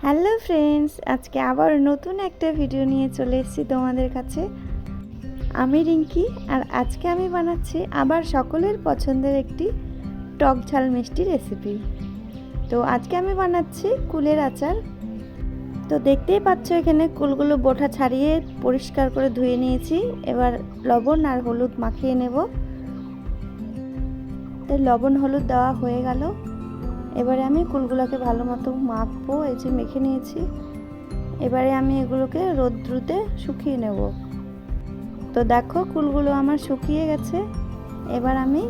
Hello friends, আজকে আবার নতুন একটা ভিডিও নিয়ে চলে এসেছি তোমাদের কাছে। আমি রিঙ্কি, আর আজকে আমি বানাচ্ছি আবার সকলের পছন্দের একটি টক ঝাল মিষ্টি রেসিপি। তো আজকে আমি বানাচ্ছি কুলের আচার। তো দেখতেই পাচ্ছ এখানে কুলগুলো বোটা ছাড়িয়ে পরিষ্কার করে ধুয়ে নিয়েছি। এবার লবণ আর হলুদ মাখিয়ে নেব। তো লবণ হলুদ দেওয়া হয়ে গেল। এবারে আমি কুলগুলোকে ভালো মতো মাখবো। এই যে মেখে নিয়েছি। এবারে আমি এগুলোকে রোদ্রুতে শুকিয়ে নেব। তো দেখো কুলগুলো আমার শুকিয়ে গেছে। এবার আমি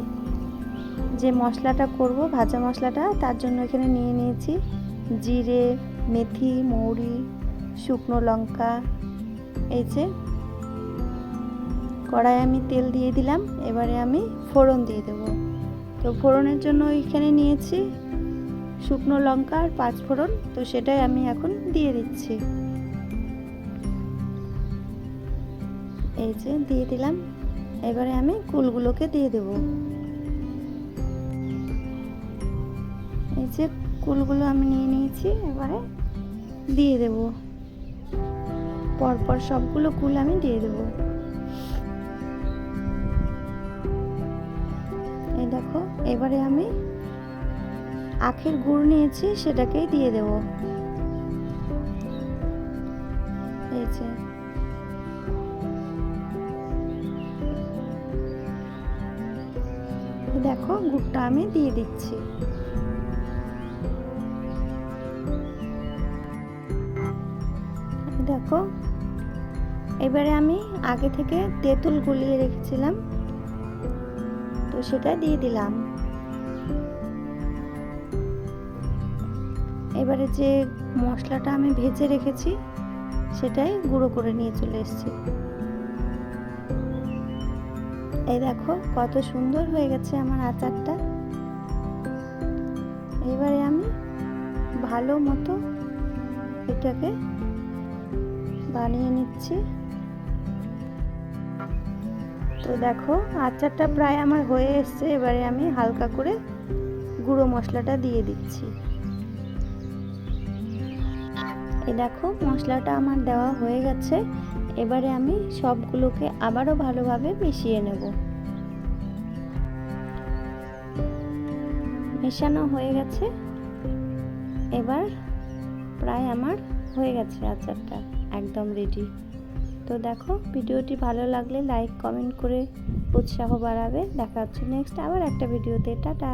যে মশলাটা করব, ভাজা মশলাটা, তার জন্য এখানে নিয়ে নিয়েছি জিরে, মেথি, মৌরি, শুকনো লঙ্কা। এই যে কড়াই আমি তেল দিয়ে দিলাম। এবারে আমি ফোড়ন দিয়ে দেব। তো ফোড়নের জন্য এখানে নিয়েছি শুকনো লঙ্কা আর 5 ফোড়ন। তো সেটাই আমি এখন দিয়ে দিচ্ছি। এই যে দিয়ে দিলাম। এবারে আমি কুলগুলোকে দিয়ে দেব। এই যে কুলগুলো আমি নিয়ে নিয়েছি, এবারে দিয়ে দেব। পরপর সবগুলো কুল আমি দিয়ে দেব। এই দেখো, এবারে আমি আখের গুড় নিয়েছি, সেটাকেই দিয়ে দেব। এই যে দেখো গুড়টা আমি দিয়ে দিচ্ছি। দেখো, এবারে আমি আগে থেকে তেঁতুল গুলিয়ে রেখেছিলাম, তো সেটা দিয়ে দিলাম। এবারে যে মশলাটা আমি ভেজে রেখেছি সেটাই গুঁড়ো করে নিয়ে চলে এসেছি। এই দেখো কত সুন্দর হয়ে গেছে আমার আচারটা। এবারে আমি ভালো মতো এটাকে বানিয়ে নিচ্ছি। তো দেখো আচারটা প্রায় আমার হয়ে এসছে। এবারে আমি হালকা করে গুঁড়ো মশলাটা দিয়ে দিচ্ছি। এই দেখো মশলাটা আমার দেওয়া হয়ে গেছে। এবারে আমি সবগুলোকে আবারও ভালোভাবে মিশিয়ে নেব। মেশানো হয়ে গেছে। এবার প্রায় আমার হয়ে গেছে আচারটা, একদম রেডি। তো দেখো ভিডিওটি ভালো লাগলে লাইক কমেন্ট করে উৎসাহ বাড়াবে। দেখা হচ্ছে নেক্সট আবার একটা ভিডিওতে। টাটা।